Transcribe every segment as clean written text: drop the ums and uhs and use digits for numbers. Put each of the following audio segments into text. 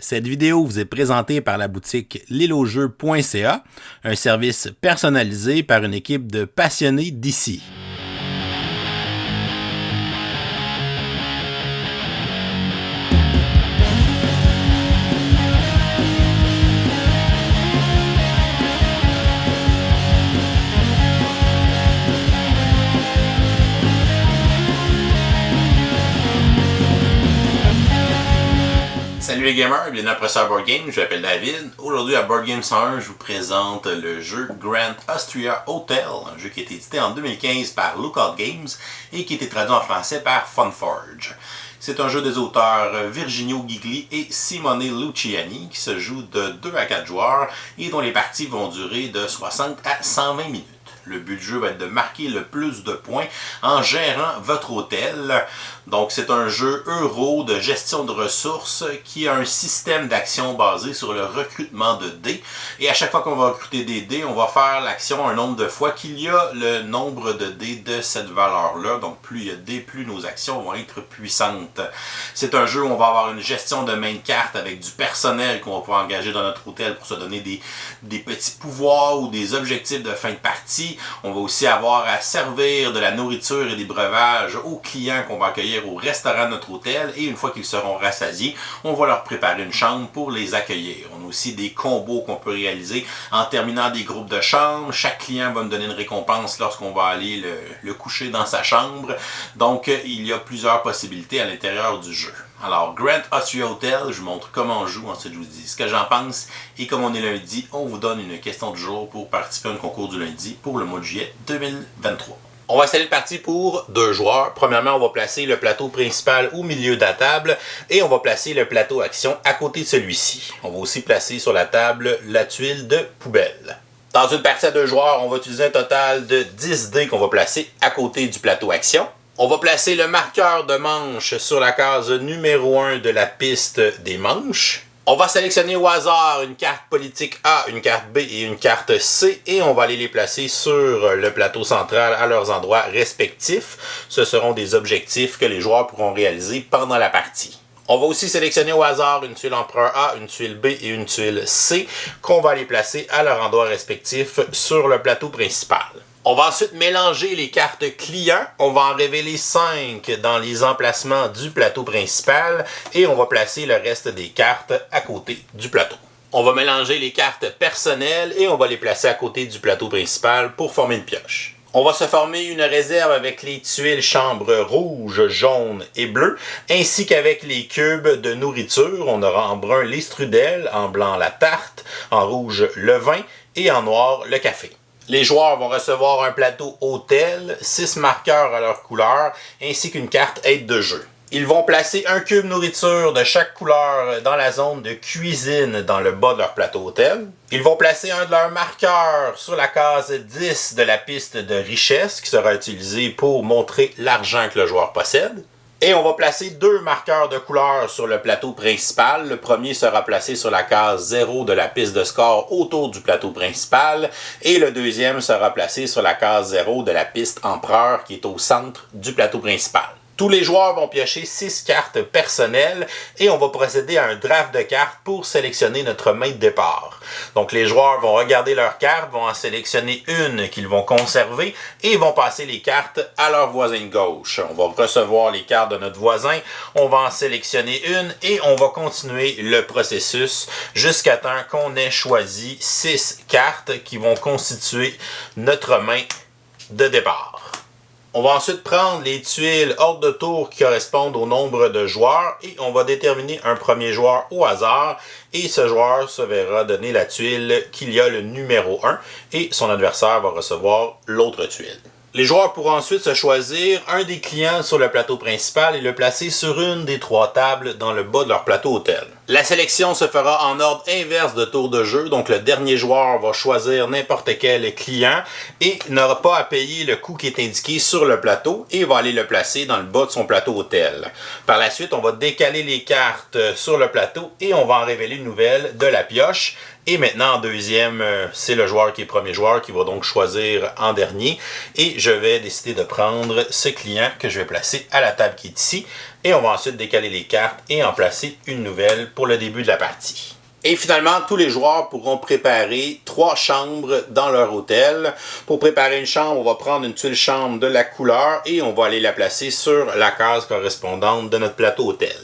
Cette vidéo vous est présentée par la boutique lilojeux.ca, un service personnalisé par une équipe de passionnés d'ici. Salut les gamers, bienvenue à Professeur Board Game, je m'appelle David. Aujourd'hui à Board Game 101, je vous présente le jeu Grand Austria Hotel, un jeu qui a été édité en 2015 par Lookout Games et qui a été traduit en français par Funforge. C'est un jeu des auteurs Virginio Gigli et Simone Luciani qui se joue de 2 à 4 joueurs et dont les parties vont durer de 60 à 120 minutes. Le but du jeu va être de marquer le plus de points en gérant votre hôtel. Donc c'est un jeu euro de gestion de ressources qui a un système d'action basé sur le recrutement de dés. Et à chaque fois qu'on va recruter des dés, on va faire l'action un nombre de fois qu'il y a le nombre de dés de cette valeur-là. Donc plus il y a de dés, plus nos actions vont être puissantes. C'est un jeu où on va avoir une gestion de main de carte avec du personnel qu'on va pouvoir engager dans notre hôtel pour se donner des petits pouvoirs ou des objectifs de fin de partie. On va aussi avoir à servir de la nourriture et des breuvages aux clients qu'on va accueillir au restaurant de notre hôtel et une fois qu'ils seront rassasiés, on va leur préparer une chambre pour les accueillir. On a aussi des combos qu'on peut réaliser en terminant des groupes de chambres. Chaque client va nous donner une récompense lorsqu'on va aller le coucher dans sa chambre. Donc, il y a plusieurs possibilités à l'intérieur du jeu. Alors, Grand Austria Hotel, je vous montre comment on joue, ensuite je vous dis ce que j'en pense. Et comme on est lundi, on vous donne une question du jour pour participer à un concours du lundi pour le mois de juillet 2023. On va installer le parti pour 2 joueurs. Premièrement, on va placer le plateau principal au milieu de la table et on va placer le plateau action à côté de celui-ci. On va aussi placer sur la table la tuile de poubelle. Dans une partie à 2 joueurs, on va utiliser un total de 10 dés qu'on va placer à côté du plateau action. On va placer le marqueur de manche sur la case numéro 1 de la piste des manches. On va sélectionner au hasard une carte politique A, une carte B et une carte C et on va aller les placer sur le plateau central à leurs endroits respectifs. Ce seront des objectifs que les joueurs pourront réaliser pendant la partie. On va aussi sélectionner au hasard une tuile empereur A, une tuile B et une tuile C qu'on va aller placer à leur endroit respectif sur le plateau principal. On va ensuite mélanger les cartes clients. On va en révéler 5 dans les emplacements du plateau principal et on va placer le reste des cartes à côté du plateau. On va mélanger les cartes personnelles et on va les placer à côté du plateau principal pour former une pioche. On va se former une réserve avec les tuiles chambre rouge, jaune et bleu, ainsi qu'avec les cubes de nourriture. On aura en brun les strudels, en blanc la tarte, en rouge le vin et en noir le café. Les joueurs vont recevoir un plateau hôtel, 6 marqueurs à leur couleur, ainsi qu'une carte aide de jeu. Ils vont placer un cube nourriture de chaque couleur dans la zone de cuisine dans le bas de leur plateau hôtel. Ils vont placer un de leurs marqueurs sur la case 10 de la piste de richesse qui sera utilisée pour montrer l'argent que le joueur possède. Et on va placer 2 marqueurs de couleur sur le plateau principal. Le premier sera placé sur la case 0 de la piste de score autour du plateau principal. Et le deuxième sera placé sur la case 0 de la piste empereur qui est au centre du plateau principal. Tous les joueurs vont piocher 6 cartes personnelles et on va procéder à un draft de cartes pour sélectionner notre main de départ. Donc les joueurs vont regarder leurs cartes, vont en sélectionner une qu'ils vont conserver et vont passer les cartes à leur voisin de gauche. On va recevoir les cartes de notre voisin, on va en sélectionner une et on va continuer le processus jusqu'à temps qu'on ait choisi 6 cartes qui vont constituer notre main de départ. On va ensuite prendre les tuiles ordre de tour qui correspondent au nombre de joueurs et on va déterminer un premier joueur au hasard et ce joueur se verra donner la tuile qu'il y a le numéro 1 et son adversaire va recevoir l'autre tuile. Les joueurs pourront ensuite se choisir un des clients sur le plateau principal et le placer sur une des 3 tables dans le bas de leur plateau hôtel. La sélection se fera en ordre inverse de tour de jeu, donc le dernier joueur va choisir n'importe quel client et n'aura pas à payer le coût qui est indiqué sur le plateau et va aller le placer dans le bas de son plateau hôtel. Par la suite, on va décaler les cartes sur le plateau et on va en révéler une nouvelle de la pioche. Et maintenant, en deuxième, c'est le joueur qui est premier joueur qui va donc choisir en dernier. Et je vais décider de prendre ce client que je vais placer à la table qui est ici. Et on va ensuite décaler les cartes et en placer une nouvelle pour le début de la partie. Et finalement, tous les joueurs pourront préparer 3 chambres dans leur hôtel. Pour préparer une chambre, on va prendre une tuile chambre de la couleur et on va aller la placer sur la case correspondante de notre plateau hôtel.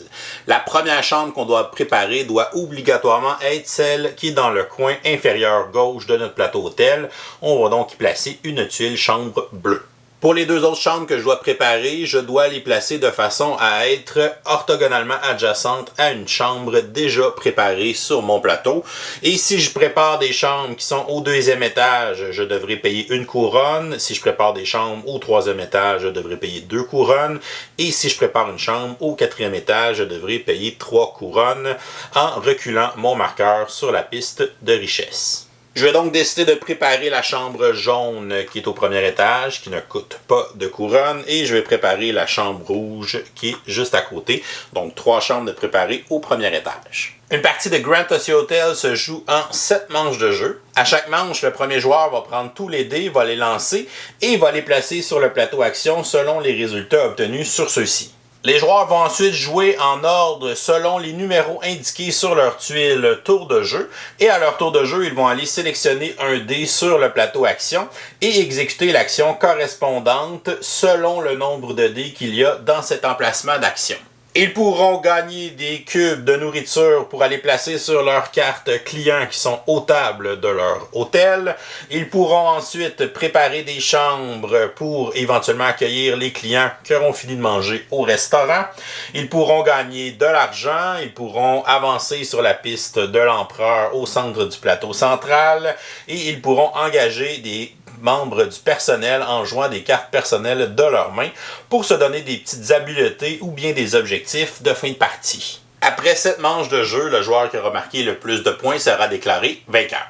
La première chambre qu'on doit préparer doit obligatoirement être celle qui est dans le coin inférieur gauche de notre plateau hôtel. On va donc y placer une tuile chambre bleue. Pour les 2 autres chambres que je dois préparer, je dois les placer de façon à être orthogonalement adjacentes à une chambre déjà préparée sur mon plateau. Et si je prépare des chambres qui sont au 2e étage, je devrais payer 1 couronne. Si je prépare des chambres au 3e étage, je devrais payer 2 couronnes. Et si je prépare une chambre au 4e étage, je devrais payer 3 couronnes en reculant mon marqueur sur la piste de richesse. Je vais donc décider de préparer la chambre jaune qui est au 1er étage, qui ne coûte pas de couronne, et je vais préparer la chambre rouge qui est juste à côté. Donc 3 chambres de préparer au 1er étage. Une partie de Grand Ossie Hotel se joue en 7 manches de jeu. À chaque manche, le premier joueur va prendre tous les dés, va les lancer et va les placer sur le plateau action selon les résultats obtenus sur ceux-ci. Les joueurs vont ensuite jouer en ordre selon les numéros indiqués sur leur tuile tour de jeu. Et à leur tour de jeu, ils vont aller sélectionner un dé sur le plateau action et exécuter l'action correspondante selon le nombre de dés qu'il y a dans cet emplacement d'action. Ils pourront gagner des cubes de nourriture pour aller placer sur leurs cartes clients qui sont aux tables de leur hôtel. Ils pourront ensuite préparer des chambres pour éventuellement accueillir les clients qui auront fini de manger au restaurant. Ils pourront gagner de l'argent. Ils pourront avancer sur la piste de l'empereur au centre du plateau central. Et ils pourront engager des membres du personnel en jouant des cartes personnelles de leurs mains pour se donner des petites habiletés ou bien des objectifs de fin de partie. Après 7 manches de jeu, le joueur qui aura marqué le plus de points sera déclaré vainqueur.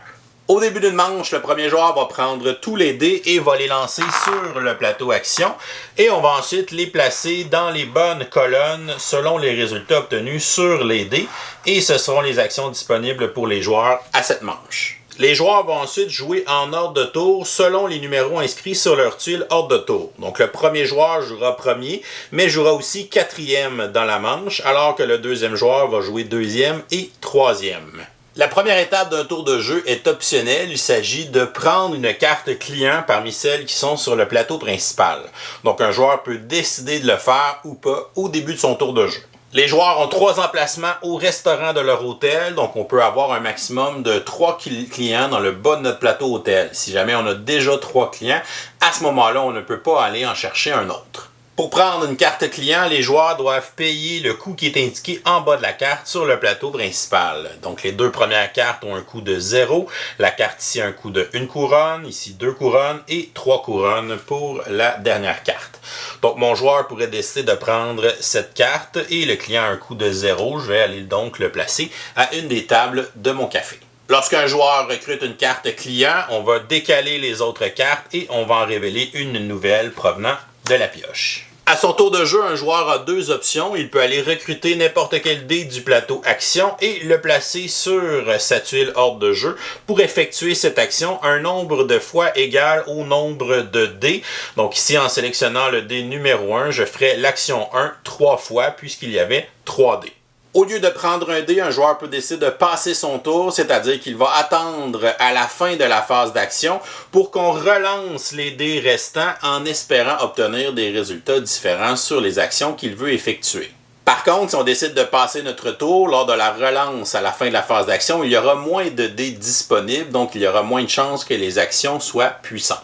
Au début d'une manche, le premier joueur va prendre tous les dés et va les lancer sur le plateau action et on va ensuite les placer dans les bonnes colonnes selon les résultats obtenus sur les dés et ce seront les actions disponibles pour les joueurs à cette manche. Les joueurs vont ensuite jouer en ordre de tour selon les numéros inscrits sur leur tuile ordre de tour. Donc le premier joueur jouera premier, mais jouera aussi 4e dans la manche, alors que le 2e joueur va jouer 2e et 3e. La première étape d'un tour de jeu est optionnelle. Il s'agit de prendre une carte client parmi celles qui sont sur le plateau principal. Donc un joueur peut décider de le faire ou pas au début de son tour de jeu. Les joueurs ont 3 emplacements au restaurant de leur hôtel, donc on peut avoir un maximum de 3 clients dans le bas de notre plateau hôtel. Si jamais on a déjà 3 clients, à ce moment-là, on ne peut pas aller en chercher un autre. Pour prendre une carte client, les joueurs doivent payer le coût qui est indiqué en bas de la carte sur le plateau principal. Donc les 2 premières cartes ont un coût de 0, la carte ici a un coût de 1 couronne, ici 2 couronnes et 3 couronnes pour la dernière carte. Donc mon joueur pourrait décider de prendre cette carte et le client a un coût de 0, je vais aller donc le placer à une des tables de mon café. Lorsqu'un joueur recrute une carte client, on va décaler les autres cartes et on va en révéler une nouvelle provenant de la pioche. À son tour de jeu, un joueur a 2 options. Il peut aller recruter n'importe quel dé du plateau action et le placer sur sa tuile ordre de jeu pour effectuer cette action un nombre de fois égal au nombre de dés. Donc ici, en sélectionnant le dé numéro 1, je ferai l'action 1 3 fois puisqu'il y avait 3 dés. Au lieu de prendre un dé, un joueur peut décider de passer son tour, c'est-à-dire qu'il va attendre à la fin de la phase d'action pour qu'on relance les dés restants en espérant obtenir des résultats différents sur les actions qu'il veut effectuer. Par contre, si on décide de passer notre tour, lors de la relance à la fin de la phase d'action, il y aura moins de dés disponibles, donc il y aura moins de chances que les actions soient puissantes.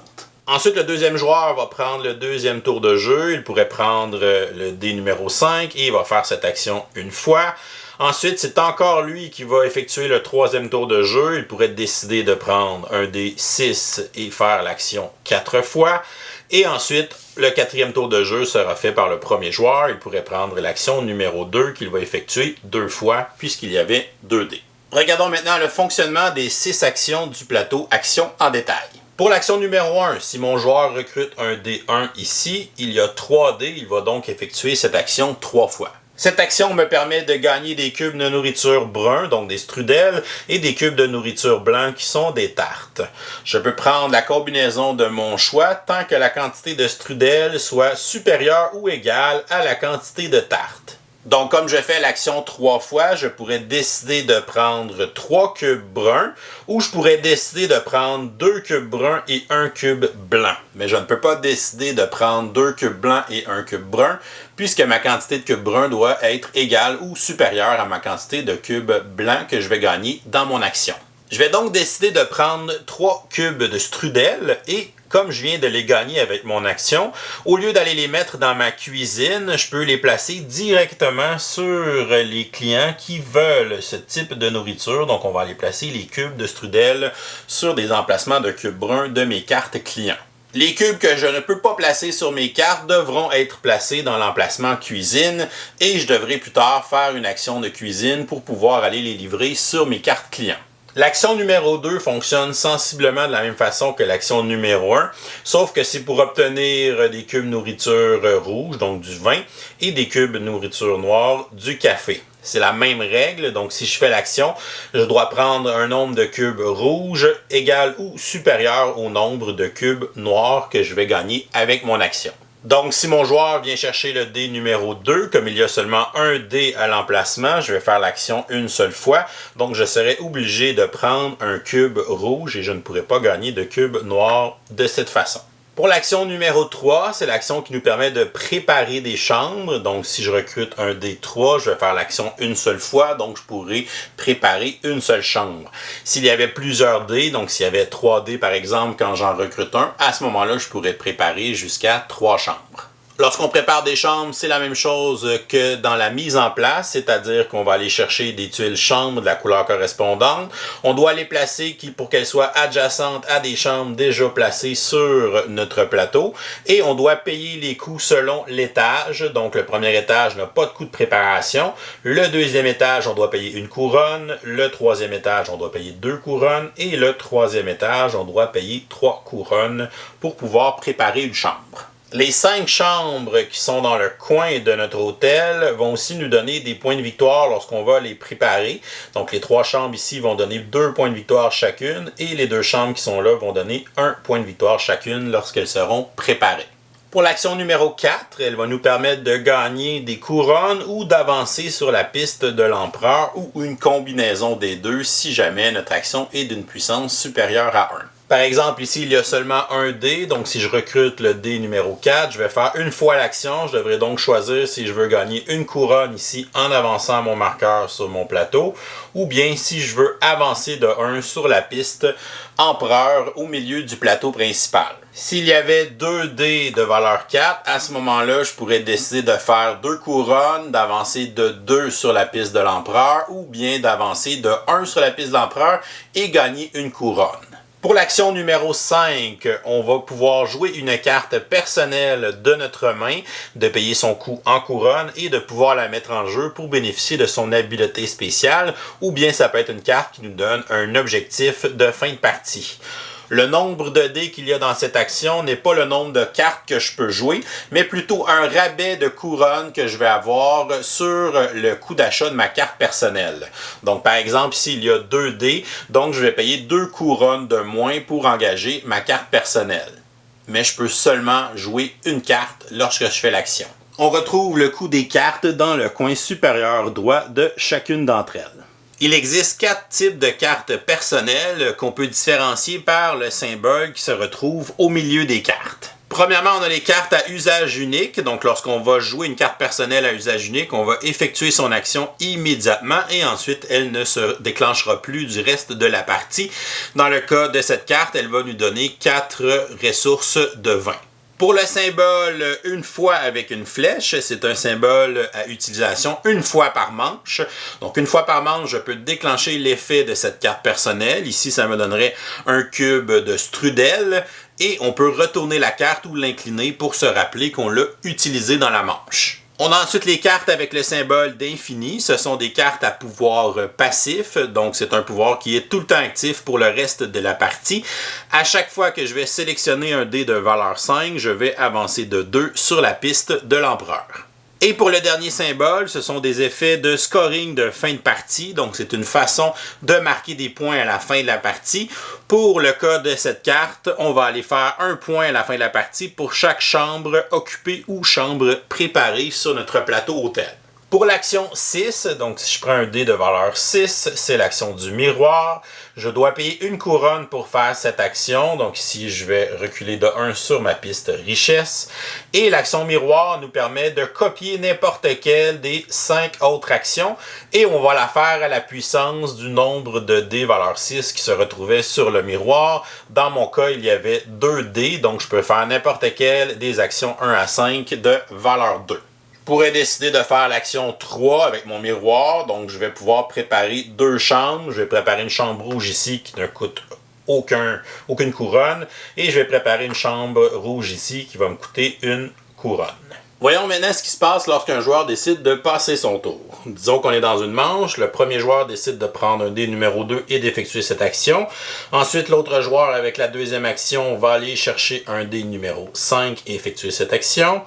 Ensuite, le 2e joueur va prendre le 2e tour de jeu. Il pourrait prendre le dé numéro 5 et il va faire cette action une fois. Ensuite, c'est encore lui qui va effectuer le 3e tour de jeu. Il pourrait décider de prendre un dé 6 et faire l'action 4 fois. Et ensuite, le 4e tour de jeu sera fait par le premier joueur. Il pourrait prendre l'action numéro 2 qu'il va effectuer 2 fois puisqu'il y avait 2 dés. Regardons maintenant le fonctionnement des 6 actions du plateau action en détail. Pour l'action numéro 1, si mon joueur recrute un D1 ici, il y a 3 dés, il va donc effectuer cette action 3 fois. Cette action me permet de gagner des cubes de nourriture bruns, donc des strudels, et des cubes de nourriture blancs qui sont des tartes. Je peux prendre la combinaison de mon choix tant que la quantité de strudels soit supérieure ou égale à la quantité de tartes. Donc, comme je fais l'action 3 fois, je pourrais décider de prendre 3 cubes bruns ou je pourrais décider de prendre 2 cubes bruns et 1 cube blanc. Mais je ne peux pas décider de prendre 2 cubes blancs et 1 cube brun puisque ma quantité de cubes bruns doit être égale ou supérieure à ma quantité de cubes blancs que je vais gagner dans mon action. Je vais donc décider de prendre 3 cubes de strudel et comme je viens de les gagner avec mon action, au lieu d'aller les mettre dans ma cuisine, je peux les placer directement sur les clients qui veulent ce type de nourriture. Donc on va aller placer les cubes de strudel sur des emplacements de cubes bruns de mes cartes clients. Les cubes que je ne peux pas placer sur mes cartes devront être placés dans l'emplacement cuisine et je devrai plus tard faire une action de cuisine pour pouvoir aller les livrer sur mes cartes clients. L'action numéro 2 fonctionne sensiblement de la même façon que l'action numéro 1, sauf que c'est pour obtenir des cubes nourriture rouge, donc du vin, et des cubes nourriture noire, du café. C'est la même règle, donc si je fais l'action, je dois prendre un nombre de cubes rouges égal ou supérieur au nombre de cubes noirs que je vais gagner avec mon action. Donc, si mon joueur vient chercher le dé numéro 2, comme il y a seulement un dé à l'emplacement, je vais faire l'action une seule fois. Donc, je serai obligé de prendre un cube rouge et je ne pourrai pas gagner de cube noir de cette façon. Pour l'action numéro 3, c'est l'action qui nous permet de préparer des chambres. Donc, si je recrute un D3, je vais faire l'action une seule fois. Donc, je pourrai préparer une seule chambre. S'il y avait plusieurs dés, donc s'il y avait 3 dés par exemple quand j'en recrute un, à ce moment-là, je pourrais préparer jusqu'à 3 chambres. Lorsqu'on prépare des chambres, c'est la même chose que dans la mise en place, c'est-à-dire qu'on va aller chercher des tuiles chambres de la couleur correspondante. On doit les placer pour qu'elles soient adjacentes à des chambres déjà placées sur notre plateau. Et on doit payer les coûts selon l'étage. Donc le premier étage n'a pas de coût de préparation. Le deuxième étage, on doit payer une couronne. Le troisième étage, on doit payer 2 couronnes. Et le troisième étage, on doit payer 3 couronnes pour pouvoir préparer une chambre. Les 5 chambres qui sont dans le coin de notre hôtel vont aussi nous donner des points de victoire lorsqu'on va les préparer. Donc les 3 chambres ici vont donner 2 points de victoire chacune et les 2 chambres qui sont là vont donner 1 point de victoire chacune lorsqu'elles seront préparées. Pour l'action numéro 4, elle va nous permettre de gagner des couronnes ou d'avancer sur la piste de l'empereur ou une combinaison des deux si jamais notre action est d'une puissance supérieure à 1. Par exemple, ici, il y a seulement un dé, donc si je recrute le dé numéro 4, je vais faire une fois l'action. Je devrais donc choisir si je veux gagner une couronne ici en avançant mon marqueur sur mon plateau, ou bien si je veux avancer de 1 sur la piste empereur au milieu du plateau principal. S'il y avait 2 dés de valeur 4, à ce moment-là, je pourrais décider de faire 2 couronnes, d'avancer de 2 sur la piste de l'empereur, ou bien d'avancer de 1 sur la piste de l'empereur et gagner une couronne. Pour l'action numéro 5, on va pouvoir jouer une carte personnelle de notre main, de payer son coût en couronne et de pouvoir la mettre en jeu pour bénéficier de son habileté spéciale, ou bien ça peut être une carte qui nous donne un objectif de fin de partie. Le nombre de dés qu'il y a dans cette action n'est pas le nombre de cartes que je peux jouer, mais plutôt un rabais de couronne que je vais avoir sur le coût d'achat de ma carte personnelle. Donc par exemple, ici il y a 2 dés, donc je vais payer 2 couronnes de moins pour engager ma carte personnelle. Mais je peux seulement jouer une carte lorsque je fais l'action. On retrouve le coût des cartes dans le coin supérieur droit de chacune d'entre elles. Il existe 4 types de cartes personnelles qu'on peut différencier par le symbole qui se retrouve au milieu des cartes. Premièrement, on a les cartes à usage unique. Donc, lorsqu'on va jouer une carte personnelle à usage unique, on va effectuer son action immédiatement et ensuite, elle ne se déclenchera plus du reste de la partie. Dans le cas de cette carte, elle va nous donner 4 ressources de vin. Pour le symbole une fois avec une flèche, c'est un symbole à utilisation une fois par manche. Donc une fois par manche, je peux déclencher l'effet de cette carte personnelle. Ici, ça me donnerait un cube de strudel et on peut retourner la carte ou l'incliner pour se rappeler qu'on l'a utilisé dans la manche. On a ensuite les cartes avec le symbole d'infini. Ce sont des cartes à pouvoir passif, donc c'est un pouvoir qui est tout le temps actif pour le reste de la partie. À chaque fois que je vais sélectionner un dé de valeur 5, je vais avancer de 2 sur la piste de l'empereur. Et pour le dernier symbole, ce sont des effets de scoring de fin de partie. Donc, c'est une façon de marquer des points à la fin de la partie. Pour le cas de cette carte, on va aller faire un point à la fin de la partie pour chaque chambre occupée ou chambre préparée sur notre plateau hôtel. Pour l'action 6, donc si je prends un dé de valeur 6, c'est l'action du miroir. Je dois payer une couronne pour faire cette action. Donc ici, je vais reculer de 1 sur ma piste richesse. Et l'action miroir nous permet de copier n'importe quelle des 5 autres actions. Et on va la faire à la puissance du nombre de dés valeur 6 qui se retrouvait sur le miroir. Dans mon cas, il y avait 2 dés. Donc je peux faire n'importe quelle des actions 1 à 5 de valeur 2. Je pourrais décider de faire l'action 3 avec mon miroir, donc je vais pouvoir préparer 2 chambres. Je vais préparer une chambre rouge ici qui ne coûte aucune couronne, et je vais préparer une chambre rouge ici qui va me coûter une couronne. Voyons maintenant ce qui se passe lorsqu'un joueur décide de passer son tour. Disons qu'on est dans une manche, le premier joueur décide de prendre un dé numéro 2 et d'effectuer cette action. Ensuite, l'autre joueur avec la deuxième action va aller chercher un dé numéro 5 et effectuer cette action.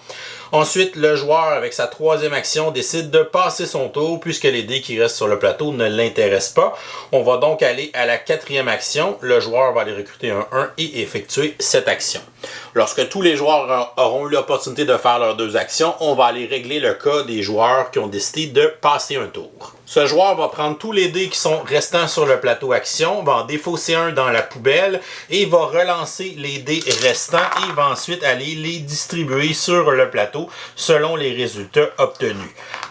Ensuite, le joueur avec sa troisième action décide de passer son tour puisque les dés qui restent sur le plateau ne l'intéressent pas. On va donc aller à la quatrième action. Le joueur va aller recruter un 1 et effectuer cette action. Lorsque tous les joueurs auront eu l'opportunité de faire leurs 2 actions, on va aller régler le cas des joueurs qui ont décidé de passer un tour. Ce joueur va prendre tous les dés qui sont restants sur le plateau action, va en défausser un dans la poubelle et va relancer les dés restants et va ensuite aller les distribuer sur le plateau selon les résultats obtenus.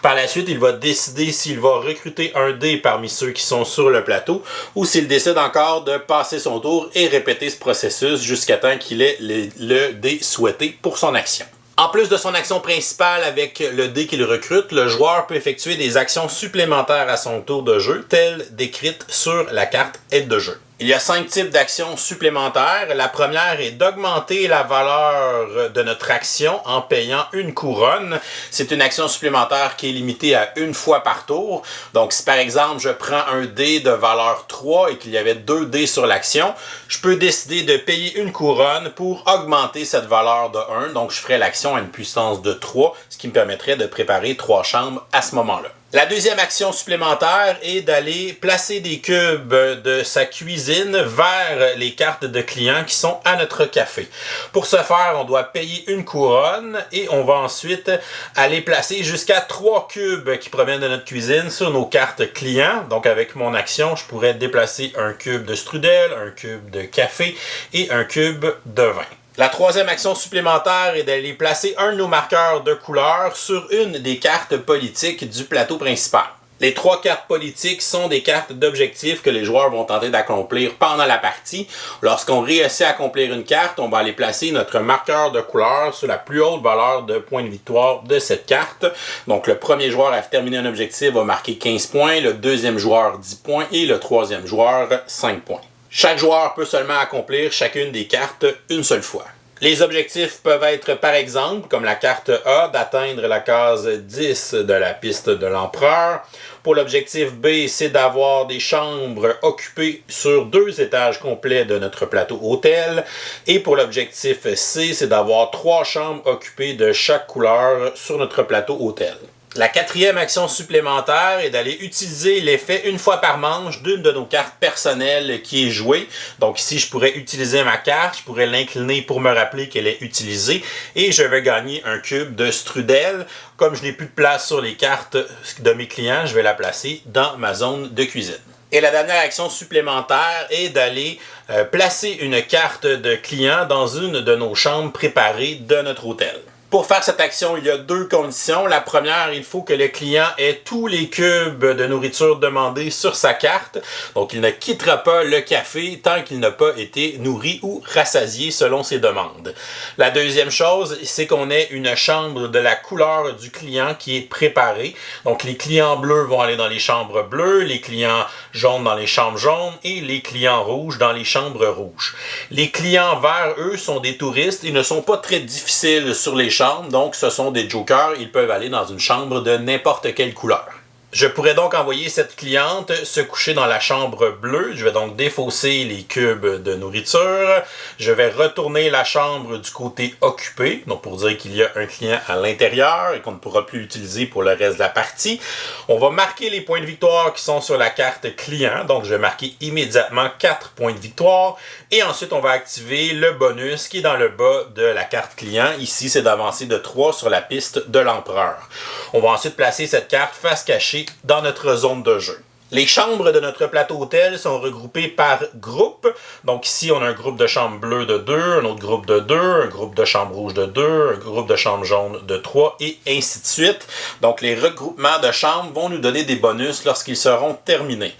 Par la suite, il va décider s'il va recruter un dé parmi ceux qui sont sur le plateau ou s'il décide encore de passer son tour et répéter ce processus jusqu'à temps qu'il ait le dé souhaité pour son action. En plus de son action principale avec le dé qu'il recrute, le joueur peut effectuer des actions supplémentaires à son tour de jeu, telles décrites sur la carte aide de jeu. Il y a 5 types d'actions supplémentaires. La première est d'augmenter la valeur de notre action en payant une couronne. C'est une action supplémentaire qui est limitée à une fois par tour. Donc si par exemple je prends un dé de valeur 3 et qu'il y avait 2 dés sur l'action, je peux décider de payer une couronne pour augmenter cette valeur de 1. Donc je ferai l'action à une puissance de 3, ce qui me permettrait de préparer 3 chambres à ce moment-là. La deuxième action supplémentaire est d'aller placer des cubes de sa cuisine vers les cartes de clients qui sont à notre café. Pour ce faire, on doit payer une couronne et on va ensuite aller placer jusqu'à 3 cubes qui proviennent de notre cuisine sur nos cartes clients. Donc avec mon action, je pourrais déplacer un cube de strudel, un cube de café et un cube de vin. La troisième action supplémentaire est d'aller placer un de nos marqueurs de couleur sur une des cartes politiques du plateau principal. Les 3 cartes politiques sont des cartes d'objectifs que les joueurs vont tenter d'accomplir pendant la partie. Lorsqu'on réussit à accomplir une carte, on va aller placer notre marqueur de couleur sur la plus haute valeur de points de victoire de cette carte. Donc le premier joueur à terminer un objectif va marquer 15 points, le deuxième joueur 10 points et le troisième joueur 5 points. Chaque joueur peut seulement accomplir chacune des cartes une seule fois. Les objectifs peuvent être par exemple, comme la carte A, d'atteindre la case 10 de la piste de l'empereur. Pour l'objectif B, c'est d'avoir des chambres occupées sur 2 étages complets de notre plateau hôtel. Et pour l'objectif C, c'est d'avoir 3 chambres occupées de chaque couleur sur notre plateau hôtel. La quatrième action supplémentaire est d'aller utiliser l'effet une fois par manche d'une de nos cartes personnelles qui est jouée. Donc ici, je pourrais utiliser ma carte, je pourrais l'incliner pour me rappeler qu'elle est utilisée et je vais gagner un cube de strudel. Comme je n'ai plus de place sur les cartes de mes clients, je vais la placer dans ma zone de cuisine. Et la dernière action supplémentaire est d'aller placer une carte de client dans une de nos chambres préparées de notre hôtel. Pour faire cette action, il y a 2 conditions. La première, il faut que le client ait tous les cubes de nourriture demandés sur sa carte. Donc, il ne quittera pas le café tant qu'il n'a pas été nourri ou rassasié selon ses demandes. La deuxième chose, c'est qu'on ait une chambre de la couleur du client qui est préparée. Donc, les clients bleus vont aller dans les chambres bleues, les clients jaunes dans les chambres jaunes et les clients rouges dans les chambres rouges. Les clients verts, eux, sont des touristes. Ils ne sont pas très difficiles sur les chambres. Donc, ce sont des jokers, ils peuvent aller dans une chambre de n'importe quelle couleur. Je pourrais donc envoyer cette cliente se coucher dans la chambre bleue. Je vais donc défausser les cubes de nourriture. Je vais retourner la chambre du côté occupé, donc pour dire qu'il y a un client à l'intérieur et qu'on ne pourra plus l'utiliser pour le reste de la partie. On va marquer les points de victoire qui sont sur la carte client. Donc je vais marquer immédiatement 4 points de victoire. Et ensuite, on va activer le bonus qui est dans le bas de la carte client. Ici, c'est d'avancer de 3 sur la piste de l'empereur. On va ensuite placer cette carte face cachée dans notre zone de jeu. Les chambres de notre plateau hôtel sont regroupées par groupe. Donc ici, on a un groupe de chambres bleues de 2, un autre groupe de 2, un groupe de chambres rouges de 2, un groupe de chambres jaunes de 3 et ainsi de suite. Donc les regroupements de chambres vont nous donner des bonus lorsqu'ils seront terminés.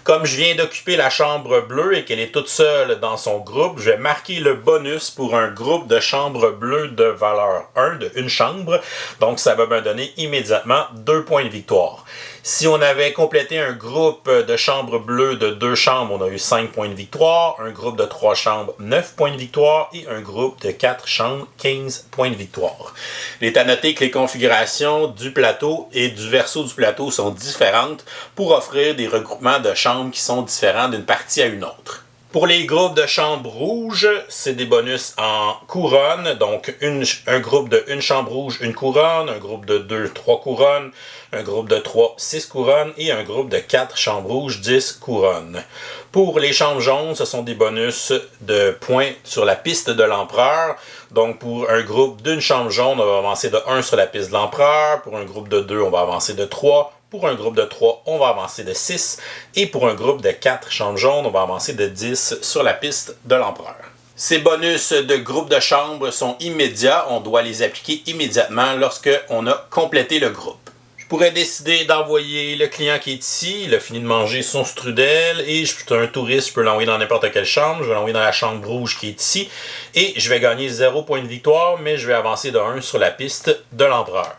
Comme je viens d'occuper la chambre bleue et qu'elle est toute seule dans son groupe, je vais marquer le bonus pour un groupe de chambres bleues de valeur 1, de une chambre. Donc ça va me donner immédiatement 2 points de victoire. Si on avait complété un groupe de chambres bleues de 2 chambres, on a eu 5 points de victoire, un groupe de 3 chambres, 9 points de victoire et un groupe de 4 chambres, 15 points de victoire. Il est à noter que les configurations du plateau et du verso du plateau sont différentes pour offrir des regroupements de chambres qui sont différents d'une partie à une autre. Pour les groupes de chambres rouges, c'est des bonus en couronne. Donc, un groupe de 1 chambre rouge, 1 couronne, un groupe de 2, 3 couronnes, un groupe de 3, 6 couronnes et un groupe de 4 chambres rouges, 10 couronnes. Pour les chambres jaunes, ce sont des bonus de points sur la piste de l'empereur. Donc, pour un groupe d'une chambre jaune, on va avancer de 1 sur la piste de l'empereur. Pour un groupe de 2, on va avancer de 3. Pour un groupe de 3, on va avancer de 6. Et pour un groupe de 4 chambres jaunes, on va avancer de 10 sur la piste de l'empereur. Ces bonus de groupe de chambres sont immédiats. On doit les appliquer immédiatement lorsque on a complété le groupe. Je pourrais décider d'envoyer le client qui est ici. Il a fini de manger son strudel et je suis un touriste, je peux l'envoyer dans n'importe quelle chambre. Je vais l'envoyer dans la chambre rouge qui est ici et je vais gagner 0 point de victoire, mais je vais avancer de 1 sur la piste de l'empereur.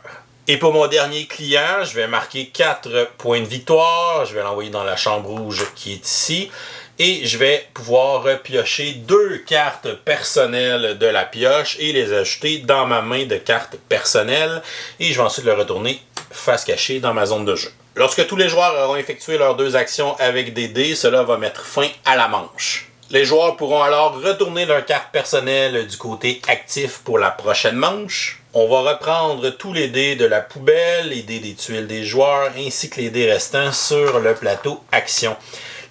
Et pour mon dernier client, je vais marquer 4 points de victoire. Je vais l'envoyer dans la chambre rouge qui est ici. Et je vais pouvoir piocher 2 cartes personnelles de la pioche et les ajouter dans ma main de cartes personnelles. Et je vais ensuite le retourner face cachée dans ma zone de jeu. Lorsque tous les joueurs auront effectué leurs 2 actions avec des dés, cela va mettre fin à la manche. Les joueurs pourront alors retourner leurs cartes personnelles du côté actif pour la prochaine manche. On va reprendre tous les dés de la poubelle, les dés des tuiles des joueurs, ainsi que les dés restants sur le plateau action.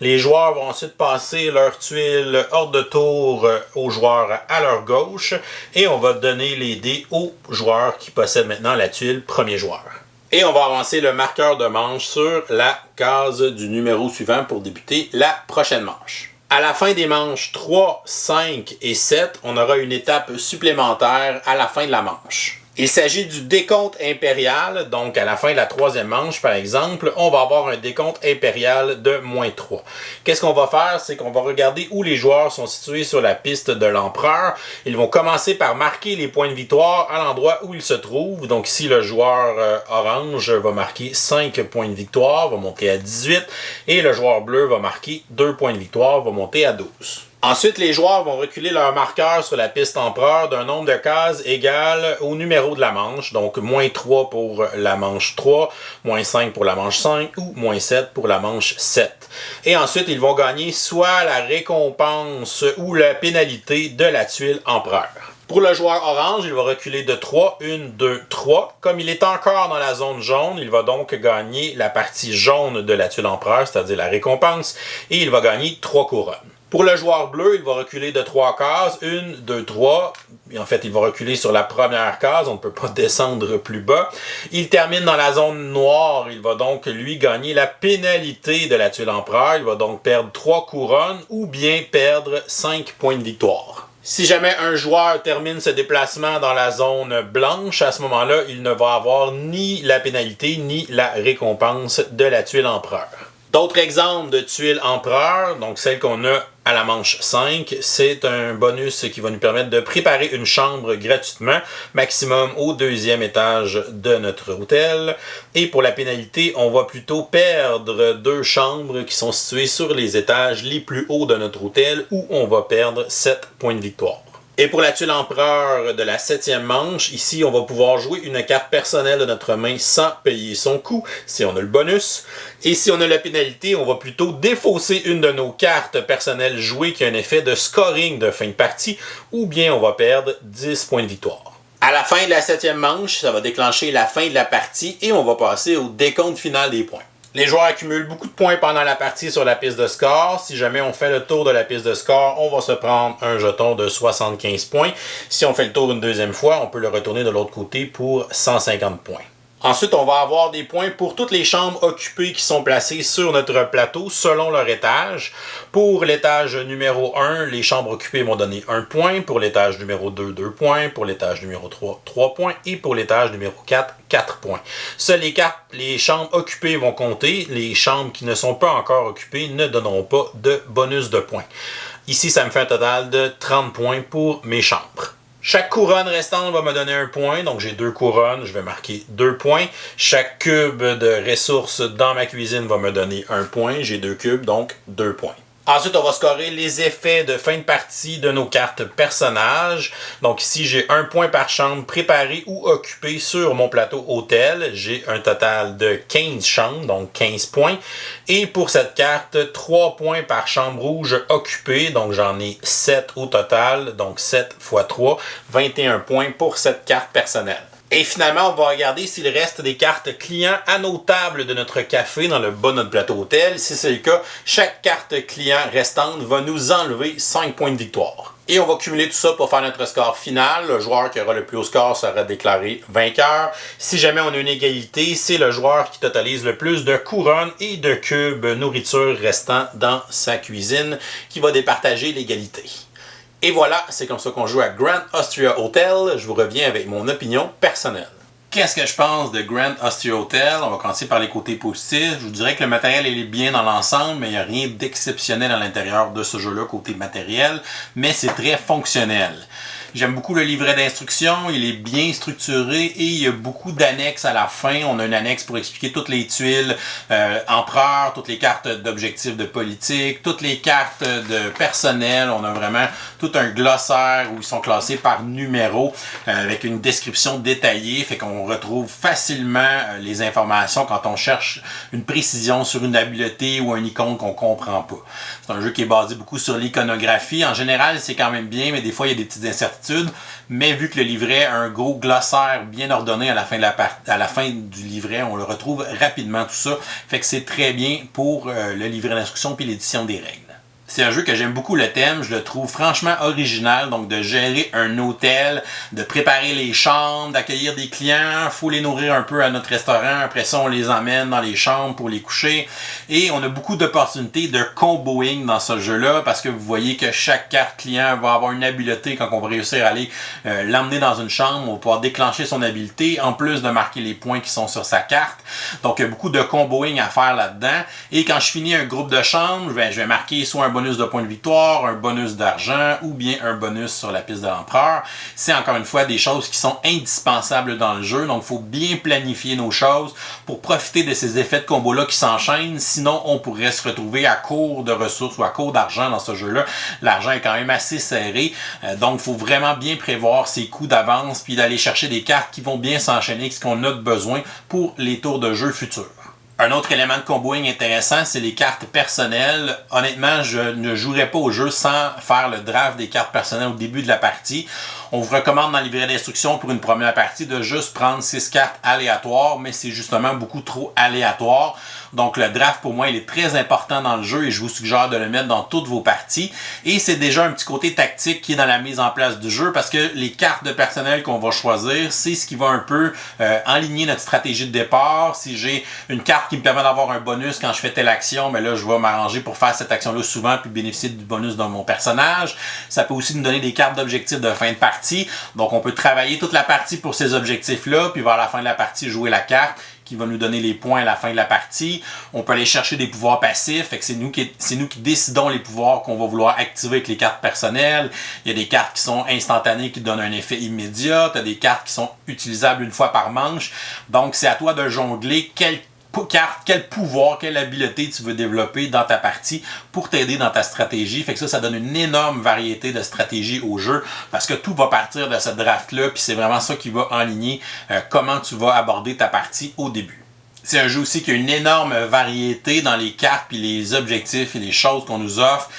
Les joueurs vont ensuite passer leurs tuiles hors de tour aux joueurs à leur gauche et on va donner les dés aux joueurs qui possèdent maintenant la tuile premier joueur. Et on va avancer le marqueur de manche sur la case du numéro suivant pour débuter la prochaine manche. À la fin des manches 3, 5 et 7, on aura une étape supplémentaire à la fin de la manche. Il s'agit du décompte impérial, donc à la fin de la 3e manche, par exemple, on va avoir un décompte impérial de -3. Qu'est-ce qu'on va faire? C'est qu'on va regarder où les joueurs sont situés sur la piste de l'empereur. Ils vont commencer par marquer les points de victoire à l'endroit où ils se trouvent. Donc ici, le joueur orange va marquer 5 points de victoire, va monter à 18, et le joueur bleu va marquer 2 points de victoire, va monter à 12. Ensuite, les joueurs vont reculer leur marqueur sur la piste empereur d'un nombre de cases égal au numéro de la manche. Donc, -3 pour la manche 3, -5 pour la manche 5 ou -7 pour la manche 7. Et ensuite, ils vont gagner soit la récompense ou la pénalité de la tuile empereur. Pour le joueur orange, il va reculer de 3, 1, 2, 3. Comme il est encore dans la zone jaune, il va donc gagner la partie jaune de la tuile empereur, c'est-à-dire la récompense, et il va gagner 3 couronnes. Pour le joueur bleu, il va reculer de 3 cases, 1, 2, 3. Et en fait, il va reculer sur la première case, on ne peut pas descendre plus bas. Il termine dans la zone noire, il va donc, lui, gagner la pénalité de la tuile empereur. Il va donc perdre 3 couronnes ou bien perdre 5 points de victoire. Si jamais un joueur termine ce déplacement dans la zone blanche, à ce moment-là, il ne va avoir ni la pénalité ni la récompense de la tuile empereur. D'autres exemples de tuiles empereur, donc celle qu'on a à la manche 5, c'est un bonus qui va nous permettre de préparer une chambre gratuitement, maximum au 2e étage de notre hôtel. Et pour la pénalité, on va plutôt perdre 2 chambres qui sont situées sur les étages les plus hauts de notre hôtel où on va perdre 7 points de victoire. Et pour la tuile empereur de la 7e manche, ici on va pouvoir jouer une carte personnelle de notre main sans payer son coût, si on a le bonus. Et si on a la pénalité, on va plutôt défausser une de nos cartes personnelles jouées qui a un effet de scoring de fin de partie, ou bien on va perdre 10 points de victoire. À la fin de la 7e manche, ça va déclencher la fin de la partie et on va passer au décompte final des points. Les joueurs accumulent beaucoup de points pendant la partie sur la piste de score. Si jamais on fait le tour de la piste de score, on va se prendre un jeton de 75 points. Si on fait le tour une deuxième fois, on peut le retourner de l'autre côté pour 150 points. Ensuite, on va avoir des points pour toutes les chambres occupées qui sont placées sur notre plateau selon leur étage. Pour l'étage numéro 1, les chambres occupées vont donner 1 point. Pour l'étage numéro 2, 2 points. Pour l'étage numéro 3, 3 points. Et pour l'étage numéro 4, 4 points. Seules les chambres occupées vont compter. Les chambres qui ne sont pas encore occupées ne donneront pas de bonus de points. Ici, ça me fait un total de 30 points pour mes chambres. Chaque couronne restante va me donner 1 point, donc j'ai 2 couronnes, je vais marquer 2 points. Chaque cube de ressources dans ma cuisine va me donner 1 point, j'ai 2 cubes, donc 2 points. Ensuite, on va scorer les effets de fin de partie de nos cartes personnages. Donc ici, j'ai 1 point par chambre préparée ou occupée sur mon plateau hôtel. J'ai un total de 15 chambres, donc 15 points. Et pour cette carte, 3 points par chambre rouge occupée. Donc j'en ai 7 au total, donc 7 x 3, 21 points pour cette carte personnelle. Et finalement, on va regarder s'il reste des cartes clients à nos tables de notre café dans le bas de notre plateau hôtel. Si c'est le cas, chaque carte client restante va nous enlever 5 points de victoire. Et on va cumuler tout ça pour faire notre score final. Le joueur qui aura le plus haut score sera déclaré vainqueur. Si jamais on a une égalité, c'est le joueur qui totalise le plus de couronnes et de cubes nourriture restant dans sa cuisine qui va départager l'égalité. Et voilà, c'est comme ça qu'on joue à Grand Austria Hotel. Je vous reviens avec mon opinion personnelle. Qu'est-ce que je pense de Grand Austria Hotel? On va commencer par les côtés positifs. Je vous dirais que le matériel est bien dans l'ensemble, mais il n'y a rien d'exceptionnel à l'intérieur de ce jeu-là côté matériel, mais c'est très fonctionnel. J'aime beaucoup le livret d'instructions, il est bien structuré et il y a beaucoup d'annexes à la fin. On a une annexe pour expliquer toutes les tuiles empereurs, toutes les cartes d'objectifs de politique, toutes les cartes de personnel. On a vraiment tout un glossaire où ils sont classés par numéro avec une description détaillée. Fait qu'on retrouve facilement les informations quand on cherche une précision sur une habileté ou un icône qu'on comprend pas. C'est un jeu qui est basé beaucoup sur l'iconographie. En général, c'est quand même bien, mais des fois, il y a des petites incertitudes. Mais vu que le livret a un gros glossaire bien ordonné à la fin du livret, on le retrouve rapidement tout ça. Fait que c'est très bien pour le livret d'instruction puis l'édition des règles. C'est un jeu que j'aime beaucoup le thème, je le trouve franchement original, donc de gérer un hôtel, de préparer les chambres, d'accueillir des clients, faut les nourrir un peu à notre restaurant, après ça on les emmène dans les chambres pour les coucher, et on a beaucoup d'opportunités de comboing dans ce jeu-là, parce que vous voyez que chaque carte client va avoir une habileté quand on va réussir à aller l'emmener dans une chambre, on va pouvoir déclencher son habileté, en plus de marquer les points qui sont sur sa carte, donc il y a beaucoup de comboing à faire là-dedans, et quand je finis un groupe de chambres, je vais marquer soit un bonus de points de victoire, un bonus d'argent ou bien un bonus sur la piste de l'empereur. C'est encore une fois des choses qui sont indispensables dans le jeu, donc il faut bien planifier nos choses pour profiter de ces effets de combo-là qui s'enchaînent, sinon on pourrait se retrouver à court de ressources ou à court d'argent dans ce jeu-là. L'argent est quand même assez serré, donc il faut vraiment bien prévoir ses coups d'avance puis d'aller chercher des cartes qui vont bien s'enchaîner avec ce qu'on a besoin pour les tours de jeu futurs. Un autre élément de comboing intéressant, c'est les cartes personnelles. Honnêtement, je ne jouerai pas au jeu sans faire le draft des cartes personnelles au début de la partie. On vous recommande dans le livret d'instructions pour une première partie de juste prendre 6 cartes aléatoires, mais c'est justement beaucoup trop aléatoire. Donc le draft pour moi il est très important dans le jeu et je vous suggère de le mettre dans toutes vos parties. Et c'est déjà un petit côté tactique qui est dans la mise en place du jeu parce que les cartes de personnel qu'on va choisir, c'est ce qui va un peu enligner notre stratégie de départ. Si j'ai une carte qui me permet d'avoir un bonus quand je fais telle action, mais là je vais m'arranger pour faire cette action-là souvent puis bénéficier du bonus dans mon personnage. Ça peut aussi nous donner des cartes d'objectifs de fin de partie. Donc on peut travailler toute la partie pour ces objectifs-là, puis vers la fin de la partie jouer la carte qui va nous donner les points à la fin de la partie. On peut aller chercher des pouvoirs passifs, fait que c'est nous qui décidons les pouvoirs qu'on va vouloir activer avec les cartes personnelles. Il y a des cartes qui sont instantanées qui donnent un effet immédiat, tu as des cartes qui sont utilisables une fois par manche. Donc c'est à toi de jongler quel carte, quel pouvoir, quelle habileté tu veux développer dans ta partie pour t'aider dans ta stratégie. Fait que ça donne une énorme variété de stratégies au jeu parce que tout va partir de cette draft-là, puis c'est vraiment ça qui va enligner comment tu vas aborder ta partie au début. C'est un jeu aussi qui a une énorme variété dans les cartes puis les objectifs et les choses qu'on nous offre.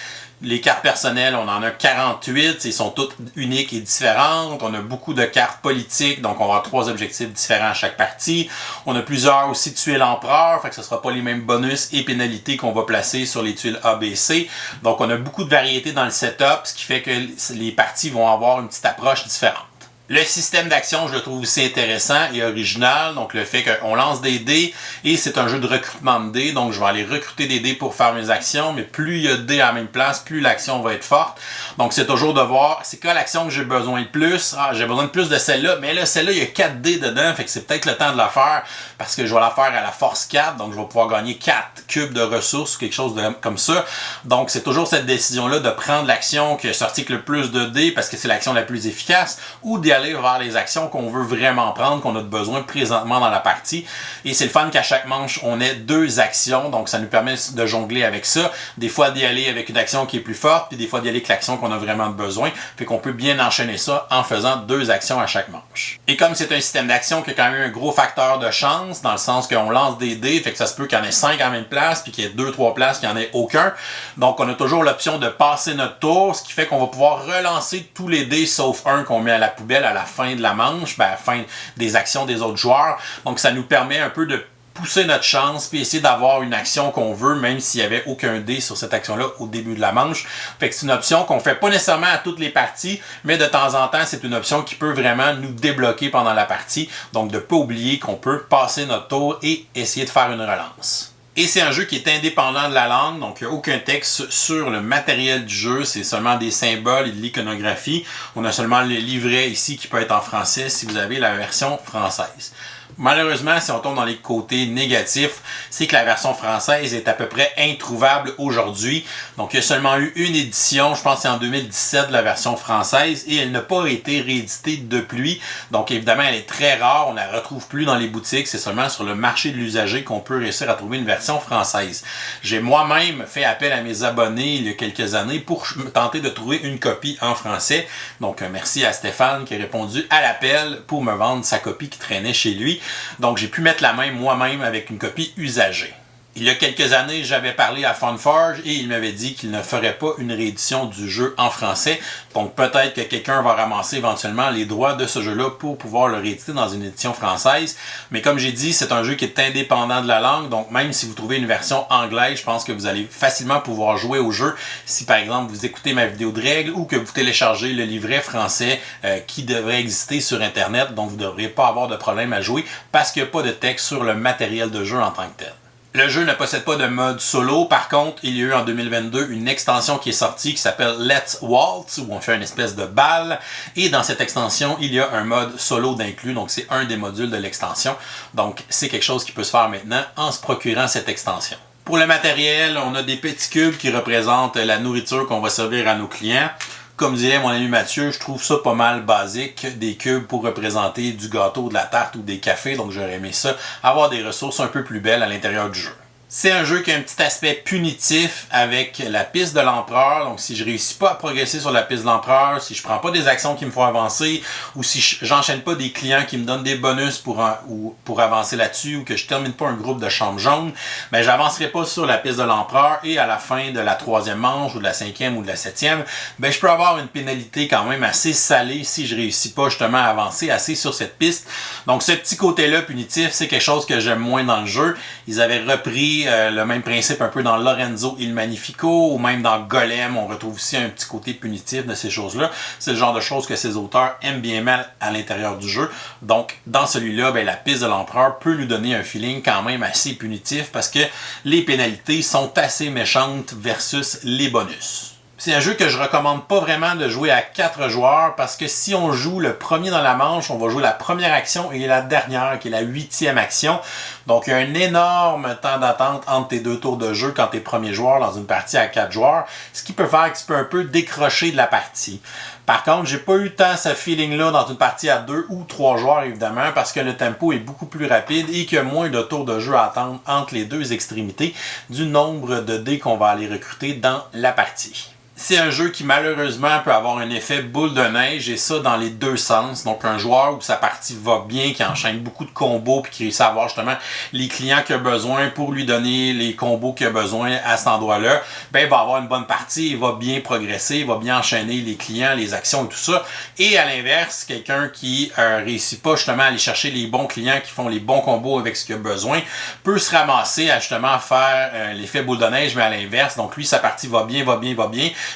Les cartes personnelles, on en a 48, ils sont toutes uniques et différentes. On a beaucoup de cartes politiques, donc on va avoir 3 objectifs différents à chaque partie. On a plusieurs aussi tuiles l'empereur, fait que ce ne sera pas les mêmes bonus et pénalités qu'on va placer sur les tuiles ABC. Donc on a beaucoup de variété dans le setup, ce qui fait que les parties vont avoir une petite approche différente. Le système d'action, je le trouve aussi intéressant et original. Donc, le fait qu'on lance des dés et c'est un jeu de recrutement de dés. Donc, je vais aller recruter des dés pour faire mes actions. Mais plus il y a de dés à la même place, plus l'action va être forte. Donc, c'est toujours de voir, c'est quoi l'action que j'ai besoin de plus? Ah, j'ai besoin de plus de celle-là. Mais là, celle-là, il y a 4 dés dedans. Fait que c'est peut-être le temps de la faire parce que je vais la faire à la force 4. Donc, je vais pouvoir gagner 4 cubes de ressources, quelque chose comme ça. Donc, c'est toujours cette décision-là de prendre l'action qui a sorti avec le plus de dés parce que c'est l'action la plus efficace ou d'y aller vers les actions qu'on veut vraiment prendre, qu'on a besoin présentement dans la partie. Et c'est le fun qu'à chaque manche, on ait 2 actions. Donc, ça nous permet de jongler avec ça. Des fois, d'y aller avec une action qui est plus forte, puis des fois, d'y aller avec l'action qu'on a vraiment besoin. Fait qu'on peut bien enchaîner ça en faisant 2 actions à chaque manche. Et comme c'est un système d'action qui a quand même un gros facteur de chance, dans le sens qu'on lance des dés, fait que ça se peut qu'il y en ait 5 à la même place, puis qu'il y ait 2-3 places qu'il n'y en ait aucun. Donc, on a toujours l'option de passer notre tour, ce qui fait qu'on va pouvoir relancer tous les dés, sauf un qu'on met à la poubelle à la fin de la manche, à la fin des actions des autres joueurs. Donc, ça nous permet un peu de pousser notre chance puis essayer d'avoir une action qu'on veut, même s'il n'y avait aucun dé sur cette action-là au début de la manche. Fait que c'est une option qu'on fait pas nécessairement à toutes les parties, mais de temps en temps, c'est une option qui peut vraiment nous débloquer pendant la partie. Donc, de ne pas oublier qu'on peut passer notre tour et essayer de faire une relance. Et c'est un jeu qui est indépendant de la langue, donc il n'y a aucun texte sur le matériel du jeu, c'est seulement des symboles et de l'iconographie. On a seulement le livret ici qui peut être en français si vous avez la version française. Malheureusement, si on tombe dans les côtés négatifs, c'est que la version française est à peu près introuvable aujourd'hui. Donc, il y a seulement eu une édition, je pense que c'est en 2017, de la version française, et elle n'a pas été rééditée depuis. Donc, évidemment, elle est très rare, on ne la retrouve plus dans les boutiques, c'est seulement sur le marché de l'usager qu'on peut réussir à trouver une version française. J'ai moi-même fait appel à mes abonnés il y a quelques années pour tenter de trouver une copie en français. Donc, merci à Stéphane qui a répondu à l'appel pour me vendre sa copie qui traînait chez lui. Donc, j'ai pu mettre la main moi-même avec une copie usagée. Il y a quelques années, j'avais parlé à Funforge et il m'avait dit qu'il ne ferait pas une réédition du jeu en français. Donc, peut-être que quelqu'un va ramasser éventuellement les droits de ce jeu-là pour pouvoir le rééditer dans une édition française. Mais comme j'ai dit, c'est un jeu qui est indépendant de la langue. Donc, même si vous trouvez une version anglaise, je pense que vous allez facilement pouvoir jouer au jeu. Si, par exemple, vous écoutez ma vidéo de règles ou que vous téléchargez le livret français qui devrait exister sur Internet. Donc, vous ne devriez pas avoir de problème à jouer parce qu'il n'y a pas de texte sur le matériel de jeu en tant que tel. Le jeu ne possède pas de mode solo. Par contre, il y a eu en 2022 une extension qui est sortie qui s'appelle Let's Waltz, où on fait une espèce de bal. Et dans cette extension, il y a un mode solo d'inclus. Donc, c'est un des modules de l'extension. Donc, c'est quelque chose qui peut se faire maintenant en se procurant cette extension. Pour le matériel, on a des petits cubes qui représentent la nourriture qu'on va servir à nos clients. Comme dirait mon ami Mathieu, je trouve ça pas mal basique, des cubes pour représenter du gâteau, de la tarte ou des cafés, donc j'aurais aimé ça, avoir des ressources un peu plus belles à l'intérieur du jeu. C'est un jeu qui a un petit aspect punitif avec la piste de l'empereur. Donc, si je réussis pas à progresser sur la piste de l'empereur, si je prends pas des actions qui me font avancer, ou si j'enchaîne pas des clients qui me donnent des bonus pour avancer là-dessus, ou que je termine pas un groupe de chambre jaune, ben j'avancerai pas sur la piste de l'empereur et à la fin de la 3e manche, ou de la 5e, ou de la 7e, ben je peux avoir une pénalité quand même assez salée si je réussis pas justement à avancer assez sur cette piste. Donc, ce petit côté-là punitif, c'est quelque chose que j'aime moins dans le jeu. Ils avaient repris le même principe un peu dans Lorenzo il Magnifico ou même dans Golem, on retrouve aussi un petit côté punitif de ces choses-là. C'est le genre de choses que ces auteurs aiment bien mal à l'intérieur du jeu. Donc, dans celui-là, ben, la piste de l'empereur peut nous donner un feeling quand même assez punitif parce que les pénalités sont assez méchantes versus les bonus. C'est un jeu que je recommande pas vraiment de jouer à 4 joueurs parce que si on joue le premier dans la manche, on va jouer la première action et la dernière qui est la 8e action. Donc, il y a un énorme temps d'attente entre tes 2 tours de jeu quand tu es premier joueur dans une partie à 4 joueurs, ce qui peut faire que tu peux un peu décrocher de la partie. Par contre, j'ai pas eu tant ce feeling-là dans une partie à 2 ou 3 joueurs, évidemment, parce que le tempo est beaucoup plus rapide et qu'il y a moins de tours de jeu à attendre entre les deux extrémités du nombre de dés qu'on va aller recruter dans la partie. C'est un jeu qui malheureusement peut avoir un effet boule de neige et ça dans les deux sens. Donc un joueur où sa partie va bien, qui enchaîne beaucoup de combos puis qui réussit à avoir justement les clients qu'il a besoin pour lui donner les combos qu'il a besoin à cet endroit-là, ben il va avoir une bonne partie, il va bien progresser, il va bien enchaîner les clients, les actions et tout ça. Et à l'inverse, quelqu'un qui réussit pas justement à aller chercher les bons clients qui font les bons combos avec ce qu'il a besoin, peut se ramasser à justement faire l'effet boule de neige mais à l'inverse. Donc lui, sa partie va bien,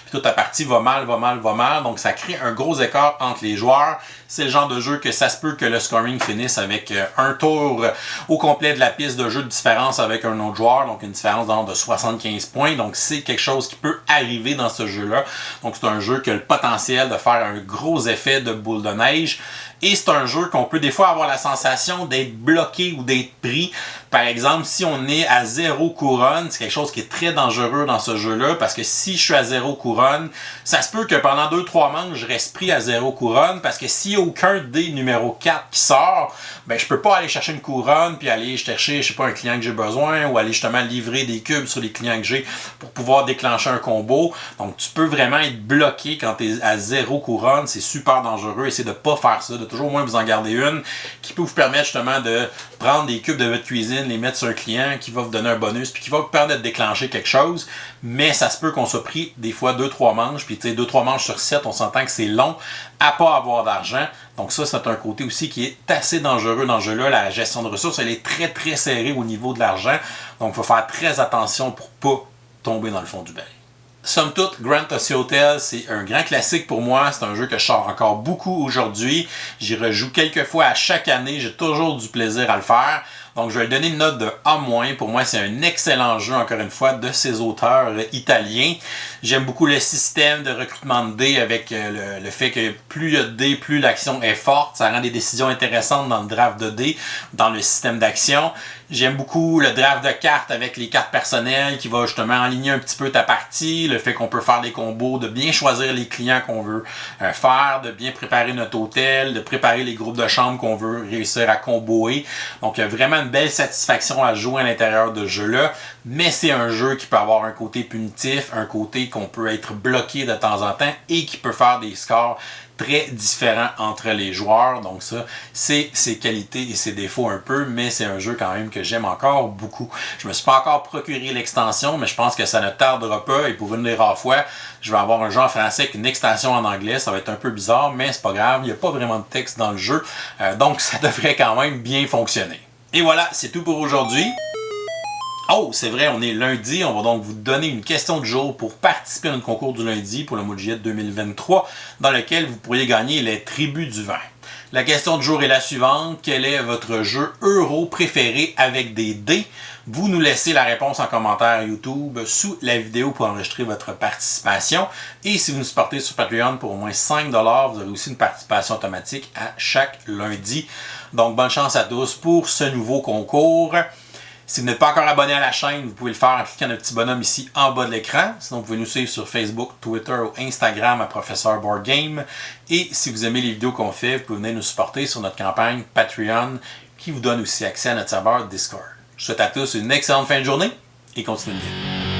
puis toute ta partie va mal, donc ça crée un gros écart entre les joueurs. C'est le genre de jeu que ça se peut que le scoring finisse avec un tour au complet de la piste de jeu de différence avec un autre joueur, donc une différence d'ordre de 75 points, donc c'est quelque chose qui peut arriver dans ce jeu-là. Donc c'est un jeu qui a le potentiel de faire un gros effet de boule de neige, et c'est un jeu qu'on peut des fois avoir la sensation d'être bloqué ou d'être pris. Par exemple, si on est à 0 couronne, c'est quelque chose qui est très dangereux dans ce jeu-là, parce que si je suis à 0 couronne, ça se peut que pendant 2-3 manches, je reste pris à 0 couronne, parce que s'il n'y a aucun dé numéro 4 qui sort, ben je peux pas aller chercher une couronne, puis aller chercher, je sais pas, un client que j'ai besoin, ou aller justement livrer des cubes sur les clients que j'ai pour pouvoir déclencher un combo. Donc tu peux vraiment être bloqué quand tu es à 0 couronne, c'est super dangereux. Essayez de pas faire ça, de toujours au moins vous en garder une qui peut vous permettre justement de prendre des cubes de votre cuisine, les mettre sur un client qui va vous donner un bonus puis qui va vous permettre de déclencher quelque chose. Mais ça se peut qu'on soit pris des fois 2-3 manches, puis tu sais 2-3 manches sur 7, on s'entend que c'est long à pas avoir d'argent. Donc ça, c'est un côté aussi qui est assez dangereux dans ce jeu-là. La gestion de ressources, elle est très très serrée au niveau de l'argent. Donc il faut faire très attention pour pas tomber dans le fond du baril. Somme toute, Grand Ossie Hotel, c'est un grand classique pour moi. C'est un jeu que je sors encore beaucoup aujourd'hui. J'y rejoue quelques fois à chaque année. J'ai toujours du plaisir à le faire. Donc, je vais lui donner une note de A-. Pour moi, c'est un excellent jeu, encore une fois, de ces auteurs italiens. J'aime beaucoup le système de recrutement de dés avec le fait que plus il y a de dés, plus l'action est forte. Ça rend des décisions intéressantes dans le draft de dés, dans le système d'action. J'aime beaucoup le draft de cartes avec les cartes personnelles qui va justement aligner un petit peu ta partie. Le fait qu'on peut faire des combos, de bien choisir les clients qu'on veut faire, de bien préparer notre hôtel, de préparer les groupes de chambres qu'on veut réussir à comboer. Donc, il y a vraiment une belle satisfaction à jouer à l'intérieur de ce jeu-là. Mais c'est un jeu qui peut avoir un côté punitif, un côté qu'on peut être bloqué de temps en temps et qui peut faire des scores très différents entre les joueurs. Donc ça, c'est ses qualités et ses défauts un peu, mais c'est un jeu quand même que j'aime encore beaucoup. Je me suis pas encore procuré l'extension, mais je pense que ça ne tardera pas et pour une des rares fois, je vais avoir un jeu en français avec une extension en anglais. Ça va être un peu bizarre, mais c'est pas grave, il n'y a pas vraiment de texte dans le jeu, donc ça devrait quand même bien fonctionner. Et voilà, c'est tout pour aujourd'hui. Oh, c'est vrai, on est lundi. On va donc vous donner une question du jour pour participer à notre concours du lundi pour le mois de juillet 2023, dans lequel vous pourriez gagner les Tribus du vin. La question du jour est la suivante. Quel est votre jeu euro préféré avec des dés? Vous nous laissez la réponse en commentaire YouTube sous la vidéo pour enregistrer votre participation. Et si vous nous supportez sur Patreon pour au moins 5$, vous aurez aussi une participation automatique à chaque lundi. Donc, bonne chance à tous pour ce nouveau concours. Si vous n'êtes pas encore abonné à la chaîne, vous pouvez le faire en cliquant le petit bonhomme ici en bas de l'écran. Sinon, vous pouvez nous suivre sur Facebook, Twitter ou Instagram à Professeur Board Game. Et si vous aimez les vidéos qu'on fait, vous pouvez venir nous supporter sur notre campagne Patreon qui vous donne aussi accès à notre serveur Discord. Je souhaite à tous une excellente fin de journée et continuez bien.